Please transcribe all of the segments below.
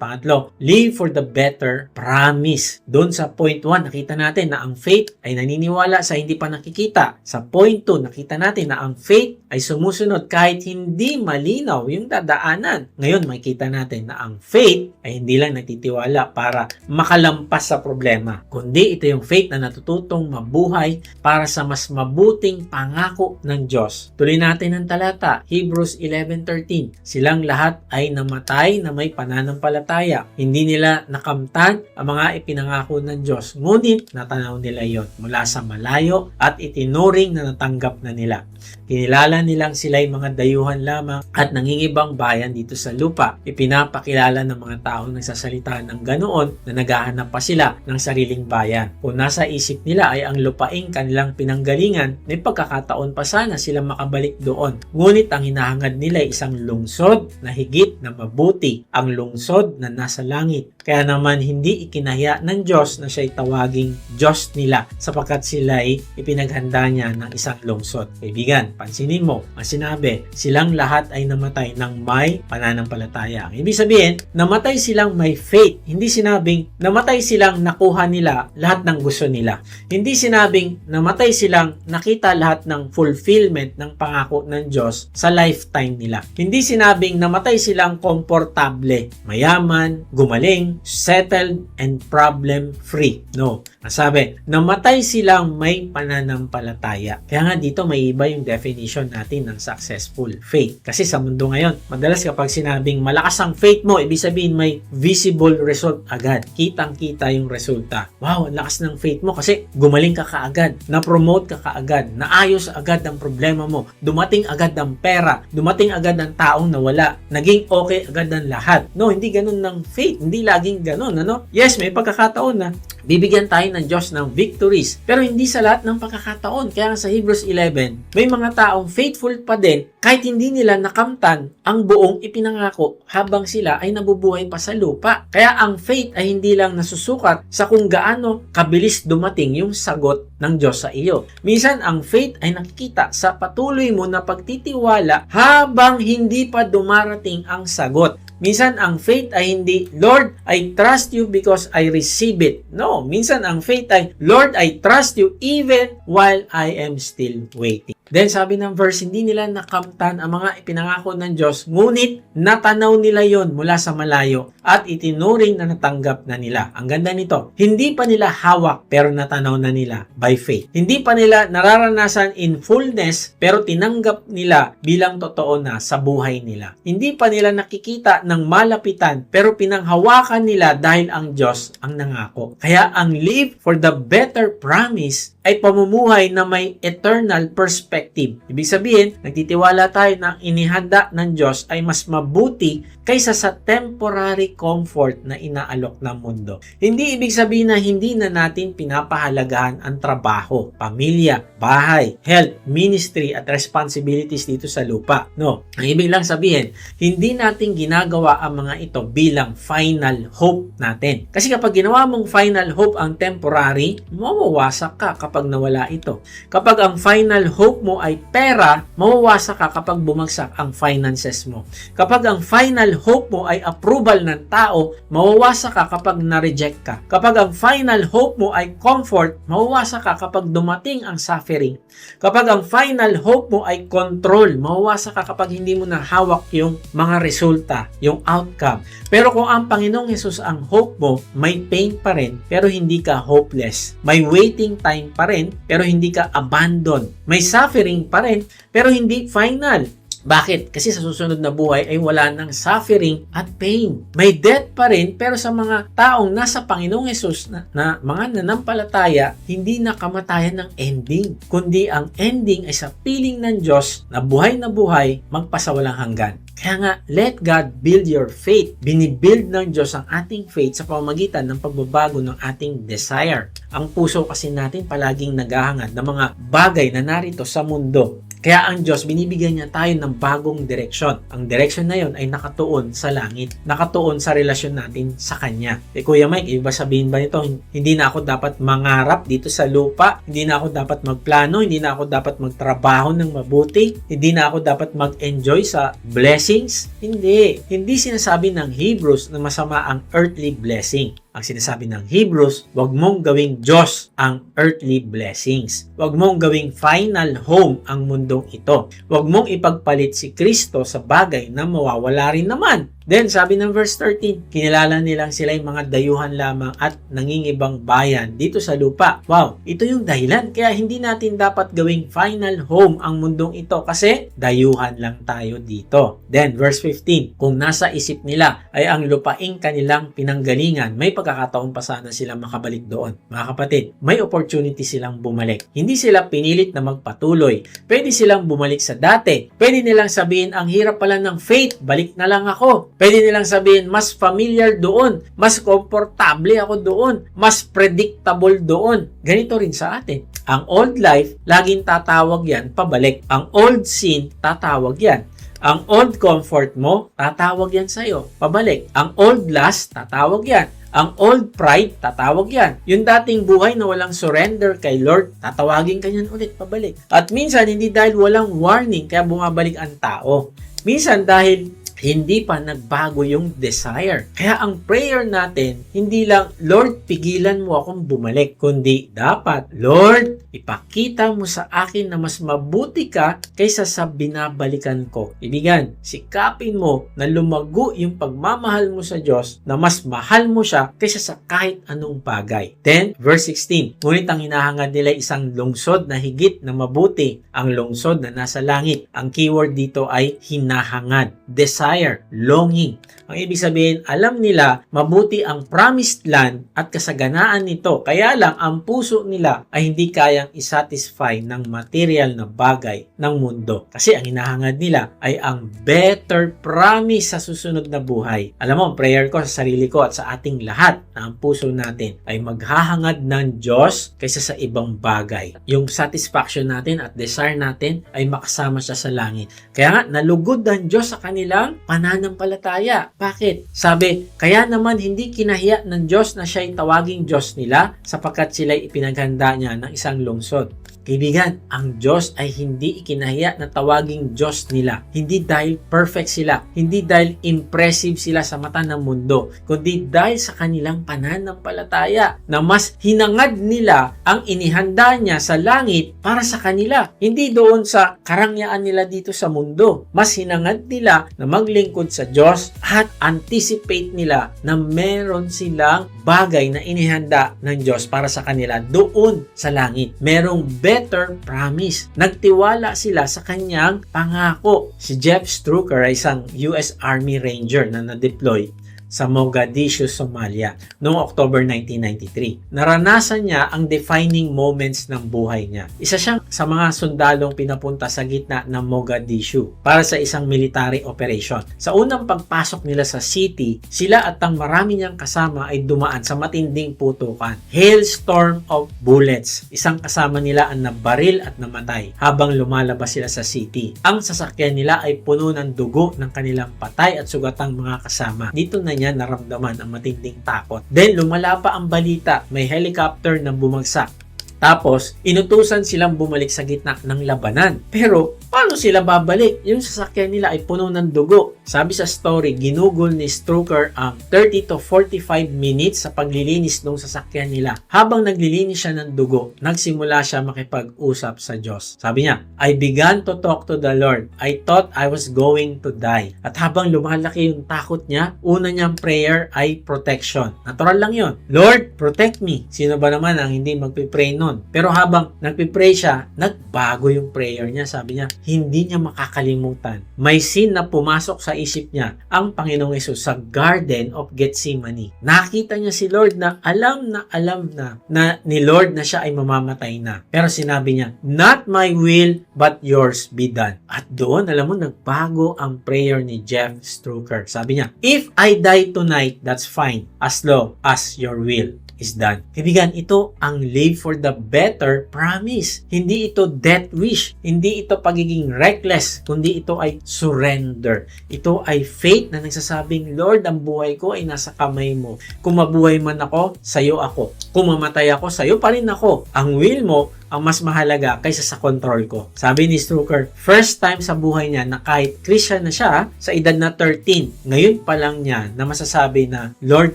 Pangatlo, live for the better promise. Doon sa point 1, nakita natin na ang faith ay naniniwala sa hindi pa nakikita. Sa point 2, nakita natin na ang faith ay sumusunod kahit hindi malinaw yung dadaanan. Ngayon, makikita natin na ang faith ay hindi lang nagtitiwala para makalampas sa problema, kundi ito yung faith na natututong mabuhay para sa mas mabuting pangako ng Diyos. Tuloy natin ang talata, Hebrews 11:13. Silang lahat ay namatay na may pananampalataya. Hindi nila nakamtan ang mga ipinangako ng Diyos, ngunit natanaw nila yon mula sa malayo at itinuring na natanggap na nila. Kinilala nilang sila'y mga dayuhan lamang at nangingibang bayan dito sa lupa. Ipinapakilala ng mga taong nagsasalita ng ganoon na naghahanap pa sila ng sariling bayan. Kung nasa isip nila ay ang lupaing kanilang pinanggalingan, may pagkakataon pa sana silang makabalik doon. Ngunit ang hinahangad nila ay isang lungsod na higit na mabuti, ang lungsod na nasa langit. Kaya naman hindi ikinahiya ng Diyos na siya'y tawaging Diyos nila sapagkat sila'y ipinaghanda niya ng isang lungsod. Kaibigan, pansinin mo, ang sinabi, silang lahat ay namatay ng may pananampalataya. Ang ibig sabihin, namatay silang may faith. Hindi sinabing namatay silang nakuha nila lahat ng gusto nila. Hindi sinabing namatay silang nakita lahat ng fulfillment ng pangako ng Diyos sa lifetime nila. Hindi sinabing namatay silang komportable, mayaman, gumaling, settled, and problem-free. No. Nasabi, namatay silang may pananampalataya. Kaya nga dito may iba yung definition natin ng successful faith. Kasi sa mundo ngayon, madalas kapag sinabing malakas ang faith mo, ibig sabihin may visible result agad. Kitang-kita yung resulta. Wow, ang lakas ng faith mo kasi gumaling ka kaagad, na-promote ka kaagad, naayos agad ang problema mo, dumating agad ang pera, dumating agad ang taong nawala, naging okay agad ang lahat. No, hindi ganun ng faith. Hindi laging ganun, ano? Yes, may pagkakataon na bibigyan tayo ng Diyos ng victories. Pero hindi sa lahat ng pagkakataon. Kaya sa Hebrews 11, may mga taong faithful pa din kahit hindi nila nakamtan ang buong ipinangako habang sila ay nabubuhay pa sa lupa. Kaya ang faith ay hindi lang nasusukat sa kung gaano kabilis dumating yung sagot ng Diyos sa iyo. Minsan ang faith ay nakikita sa patuloy mo na pagtitiwala habang hindi pa dumarating ang sagot. Minsan ang faith ay hindi, Lord, I trust you because I receive it. No, minsan ang faith ay, Lord, I trust you even while I am still waiting. Then sabi ng verse, hindi nila nakamtan ang mga ipinangako ng Diyos, ngunit natanaw nila yon mula sa malayo at itinuring na natanggap na nila. Ang ganda nito, hindi pa nila hawak pero natanaw na nila by faith. Hindi pa nila nararanasan in fullness pero tinanggap nila bilang totoo na sa buhay nila. Hindi pa nila nakikita ng malapitan pero pinanghawakan nila dahil ang Diyos ang nangako. Kaya ang live for the better promise ay pamumuhay na may eternal perspective. Ibig sabihin, nagtitiwala tayo na ang inihanda ng Diyos ay mas mabuti kaysa sa temporary comfort na inaalok ng mundo. Hindi ibig sabihin na hindi na natin pinapahalagahan ang trabaho, pamilya, bahay, health, ministry at responsibilities dito sa lupa. No, ang ibig lang sabihin, hindi natin ginagawa ang mga ito bilang final hope natin. Kasi kapag ginawa mong final hope ang temporary, mawawasak ka kapag nawala ito. Kapag ang final hope mo ay pera, mawawasak ka kapag bumagsak ang finances mo. Kapag ang final hope mo ay approval ng tao, mawawasak ka kapag na-reject ka. Kapag ang final hope mo ay comfort, mawawasak ka kapag dumating ang suffering. Kapag ang final hope mo ay control, mawawasak ka kapag hindi mo nahawak yung mga resulta, yung outcome. Pero kung ang Panginoong Hesus ang hope mo, may pain pa rin, pero hindi ka hopeless. May waiting time pa rin, pero hindi ka abandon. May suffering pa rin, pero hindi final. Bakit? Kasi sa susunod na buhay ay wala ng suffering at pain. May death pa rin, pero sa mga taong nasa Panginoong Hesus na mga nanampalataya, hindi na kamatayan ng ending. Kundi ang ending ay sa piling ng Diyos na buhay, magpasawalang hanggan. Kaya nga, let God build your faith. Binibuild ng Diyos ang ating faith sa pamamagitan ng pagbabago ng ating desire. Ang puso kasi natin palaging naghahangad ng mga bagay na narito sa mundo. Kaya ang Diyos, binibigyan niya tayo ng bagong direksyon. Ang direksyon na yon ay nakatuon sa langit, nakatuon sa relasyon natin sa Kanya. Kuya Mike, iba sabihin ba nito, hindi na ako dapat mangarap dito sa lupa, hindi na ako dapat magplano, hindi na ako dapat magtrabaho ng mabuti, hindi na ako dapat mag-enjoy sa blessings? Hindi sinasabi ng Hebrews na masama ang earthly blessing. Ang sinasabi ng Hebrews, huwag mong gawing Diyos ang earthly blessings. Huwag mong gawing final home ang mundong ito. Huwag mong ipagpalit si Kristo sa bagay na mawawala rin naman. Then, sabi ng verse 13, kinilala nilang sila yung mga dayuhan lamang at nangingibang bayan dito sa lupa. Wow, ito yung dahilan. Kaya hindi natin dapat gawing final home ang mundong ito kasi dayuhan lang tayo dito. Then, verse 15, kung nasa isip nila ay ang lupaing kanilang pinanggalingan, may pagkakataon pa sana silang makabalik doon. Mga kapatid, may opportunity silang bumalik. Hindi sila pinilit na magpatuloy. Pwede silang bumalik sa dati. Pwede nilang sabihin, ang hirap pala ng faith, balik na lang ako. Pwede nilang sabihin, mas familiar doon, mas komportable ako doon, mas predictable doon. Ganito rin sa atin. Ang old life, laging tatawag yan, pabalik. Ang old sin, tatawag yan. Ang old comfort mo, tatawag yan sa'yo, pabalik. Ang old lust, tatawag yan. Ang old pride, tatawag yan. Yung dating buhay na walang surrender kay Lord, tatawagin ka yan ulit, pabalik. At minsan, hindi dahil walang warning, kaya bumabalik ang tao. Minsan, dahil hindi pa nagbago yung desire. Kaya ang prayer natin, hindi lang, Lord, pigilan mo akong bumalik, kundi dapat, Lord, ipakita mo sa akin na mas mabuti ka kaysa sa binabalikan ko. Ibigan, sikapin mo na lumago yung pagmamahal mo sa Diyos na mas mahal mo siya kaysa sa kahit anong bagay. Then, verse 16, ngunit ang hinahangad nila isang lungsod na higit na mabuti, ang lungsod na nasa langit. Ang keyword dito ay hinahangad, desire, longing. Ang ibig sabihin, alam nila mabuti ang promised land at kasaganaan nito. Kaya lang, ang puso nila ay hindi kayang isatisfy ng material na bagay ng mundo. Kasi ang hinahangad nila ay ang better promise sa susunod na buhay. Alam mo, ang prayer ko sa sarili ko at sa ating lahat na ang puso natin ay maghahangad ng Diyos kaysa sa ibang bagay. Yung satisfaction natin at desire natin ay makasama siya sa langit. Kaya nga, nalugod ang Diyos sa kanilang pananampalataya. Bakit? Sabi, kaya naman hindi kinahiya ng Diyos na siya'y tawaging Diyos nila sapagkat sila'y ipinaghanda niya ng isang lungsod. Kaibigan, ang Diyos ay hindi ikinahiya na tawaging Diyos nila. Hindi dahil perfect sila, hindi dahil impressive sila sa mata ng mundo, kundi dahil sa kanilang pananampalataya na mas hinangad nila ang inihanda niya sa langit para sa kanila. Hindi doon sa karangyaan nila dito sa mundo. Mas hinangad nila na maglingkod sa Diyos at anticipate nila na meron silang bagay na inihanda ng Diyos para sa kanila doon sa langit. Merong better promise. Nagtiwala sila sa kanyang pangako. Si Jeff Strucker ay isang US Army Ranger na na-deploy sa Mogadishu, Somalia noong October 1993. Naranasan niya ang defining moments ng buhay niya. Isa siyang sa mga sundalong pinapunta sa gitna ng Mogadishu para sa isang military operation. Sa unang pagpasok nila sa city, sila at ang marami niyang kasama ay dumaan sa matinding putukan. Hailstorm of bullets. Isang kasama nila ang nabaril at namatay habang lumalabas sila sa city. Ang sasakyan nila ay puno ng dugo ng kanilang patay at sugatang mga kasama. Dito na niya naramdaman ang matinding takot. Then, lumala pa ang balita. May helicopter na bumagsak. Tapos, inutusan silang bumalik sa gitna ng labanan. Pero, paano sila babalik? Yung sasakyan nila ay puno ng dugo. Sabi sa story, ginugol ni Strucker ang 30 to 45 minutes sa paglilinis ng sasakyan nila. Habang naglilinis siya ng dugo, nagsimula siya makipag-usap sa Diyos. Sabi niya, I began to talk to the Lord. I thought I was going to die. At habang lumalaki yung takot niya, una niyang prayer ay protection. Natural lang yon. Lord, protect me. Sino ba naman ang hindi magpipray nun? Pero habang nagpipray siya, nagbago yung prayer niya. Sabi niya, hindi niya makakalimutan. May scene na pumasok sa isip niya, ang Panginoong Hesus sa Garden of Gethsemane. Nakita niya si Lord na alam na ni Lord na siya ay mamamatay na. Pero sinabi niya, not my will, but yours be done. At doon, alam mo, nagbago ang prayer ni Jeff Strucker. Sabi niya, if I die tonight, that's fine. as long as your will is done. Kaibigan, ito ang live for the better promise. Hindi ito death wish. Hindi ito pagiging reckless, kundi ito ay surrender. Ito ay faith na nagsasabing, Lord, ang buhay ko ay nasa kamay mo. Kung mabuhay man ako, sa'yo ako. Kung mamatay ako, sa'yo pa rin ako. Ang will mo ang mas mahalaga kaysa sa control ko. Sabi ni Strucker, first time sa buhay niya na kahit Christian na siya, sa edad na 13, ngayon pa lang niya na masasabi na, Lord,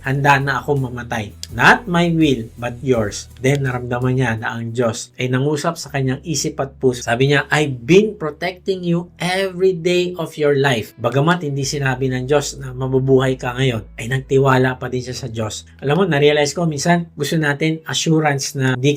handa na ako mamatay. Not my will, but yours. Then, naramdaman niya na ang Diyos ay nangusap sa kanyang isip at puso. Sabi niya, I've been protecting you every day of your life. Bagamat hindi sinabi ng Diyos na mabubuhay ka ngayon, ay nagtiwala pa din siya sa Diyos. Alam mo, na-realize ko, minsan gusto natin assurance na hindi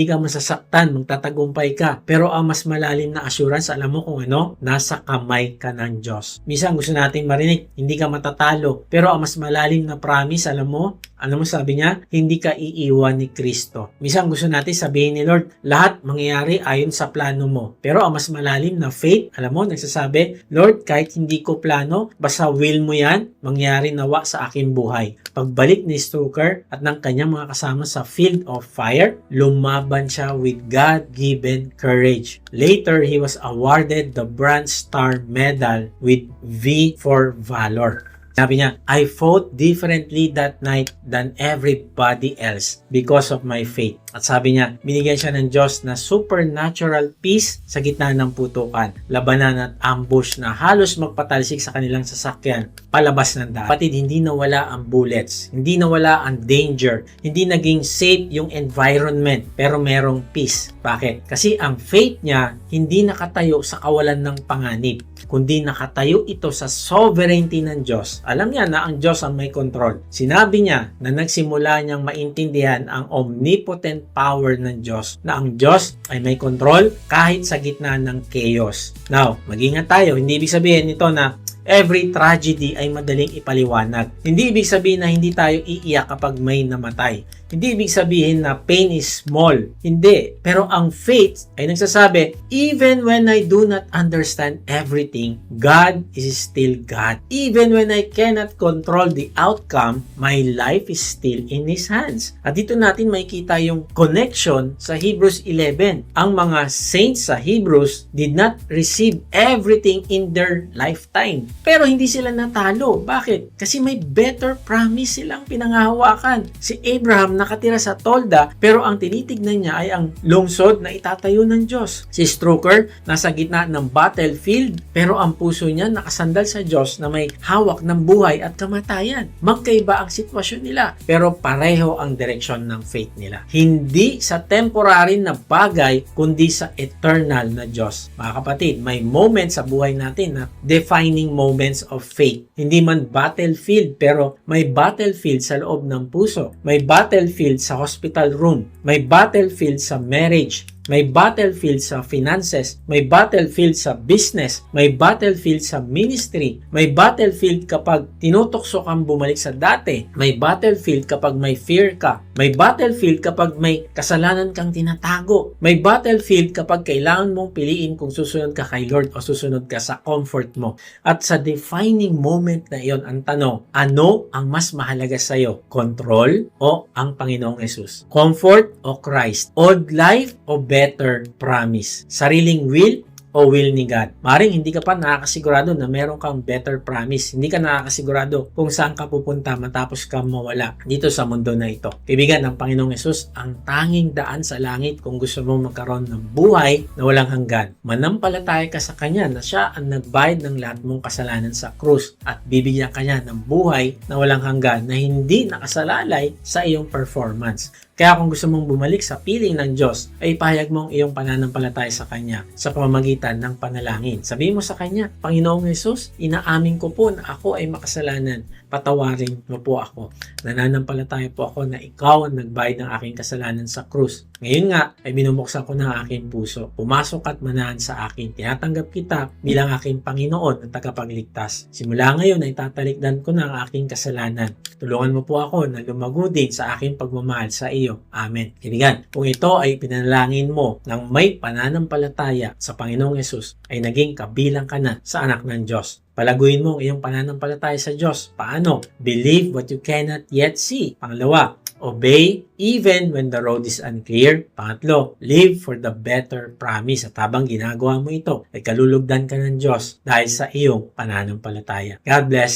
ka masasaktan, magtatagumpay ka. Pero ang mas malalim na assurance, alam mo kung ano? Nasa kamay ka ng Diyos. Minsan gusto natin marinig, hindi ka matatalo. Pero ang mas malalim na promise, alam mo sabi niya? Hindi ka iiwan ni Kristo. Minsan gusto natin sabihin ni Lord, lahat mangyayari ayon sa plano mo. Pero ang mas malalim na faith, alam mo, nagsasabi, Lord, kahit hindi ko plano, basta will mo yan, mangyayari nawa sa aking buhay. Pagbalik ni Strucker at ng kanyang mga kasama sa field of fire, lumaban siya with God-given courage. Later, he was awarded the Bronze Star Medal with V for Valor. Sabi niya, I fought differently that night than everybody else because of my faith. At sabi niya, binigyan siya ng Diyos na supernatural peace sa gitna ng putukan, labanan at ambush na halos magpatalsik sa kanilang sasakyan palabas ng daan. Kapatid, hindi nawala ang bullets, hindi nawala ang danger, hindi naging safe yung environment, pero merong peace. Bakit? Kasi ang faith niya hindi nakatayo sa kawalan ng panganib, kundi nakatayo ito sa sovereignty ng Diyos. Alam niya na ang Diyos ang may control. Sinabi niya na nagsimula niyang maintindihan ang omnipotent power ng Diyos, na ang Diyos ay may control kahit sa gitna ng chaos. Now, mag-ingat tayo. Hindi ibig sabihin nito na every tragedy ay madaling ipaliwanag. Hindi ibig sabihin na hindi tayo iiyak kapag may namatay. Hindi ibig sabihin na pain is small. Hindi. Pero ang faith ay nagsasabi, even when I do not understand everything, God is still God. Even when I cannot control the outcome, my life is still in His hands. At dito natin makikita yung connection sa Hebrews 11. Ang mga saints sa Hebrews did not receive everything in their lifetime. Pero hindi sila natalo. Bakit? Kasi may better promise silang pinangahawakan. Si Abraham nakatira sa tolda, pero ang tinitignan niya ay ang lungsod na itatayo ng Diyos. Si Strucker nasa gitna ng battlefield, pero ang puso niya nakasandal sa Diyos na may hawak ng buhay at kamatayan. Magkaiba ang sitwasyon nila, pero pareho ang direksyon ng faith nila. Hindi sa temporary na bagay, kundi sa eternal na Diyos. Mga kapatid, may moments sa buhay natin na defining moments of faith. Hindi man battlefield, pero may battlefield sa loob ng puso. May battlefield sa hospital room. May battlefield sa marriage. May battlefield sa finances, may battlefield sa business, may battlefield sa ministry, may battlefield kapag tinutokso kang bumalik sa dati, may battlefield kapag may fear ka, may battlefield kapag may kasalanan kang tinatago, may battlefield kapag kailangan mong piliin kung susunod ka kay Lord o susunod ka sa comfort mo. At sa defining moment na iyon, ang tanong, ano ang mas mahalaga sa iyo? Control o ang Panginoong Yesus? Comfort o Christ? Old life o better promise? Sariling will o will ni God? Maring hindi ka pa nakakasigurado na meron kang better promise. Hindi ka nakakasigurado kung saan ka pupunta matapos ka mawala dito sa mundo na ito. Kaibigan, ang Panginoong Yesus ang tanging daan sa langit kung gusto mong magkaroon ng buhay na walang hanggan. Manampalataya ka sa Kanya na Siya ang nagbayad ng lahat mong kasalanan sa krus at bibigyan Kanya ng buhay na walang hanggan na hindi nakasalalay sa iyong performance. Kaya kung gusto mong bumalik sa piling ng Diyos, ay ipahayag mo ang iyong pananampalataya sa Kanya sa pamamagitan ng panalangin. Sabihin mo sa Kanya, Panginoong Yesus, inaamin ko po na ako ay makasalanan. Patawarin mo po ako. Nananampalataya po ako na Ikaw ang nagbayad ng aking kasalanan sa krus. Ngayon nga, ay binubuksan ko na ang aking puso. Pumasok at manahan sa akin. Tinatanggap kita bilang aking Panginoon at tagapagligtas. Simula ngayon ay tatalikdan ko na ang aking kasalanan. Tulungan mo po ako na lumago din sa aking pagmamahal sa iyo. Amen. Kaibigan, kung ito ay pinanalangin mo ng may pananampalataya sa Panginoong Yesus, ay naging kabilang ka na sa anak ng Diyos. Palaguin mo ang iyong pananampalataya sa Diyos. Paano? Believe what you cannot yet see. Pangalawa, obey even when the road is unclear. Pangatlo, live for the better promise. At habang ginagawa mo ito, ay kalulugdan ka ng Diyos dahil sa iyong pananampalataya. God bless.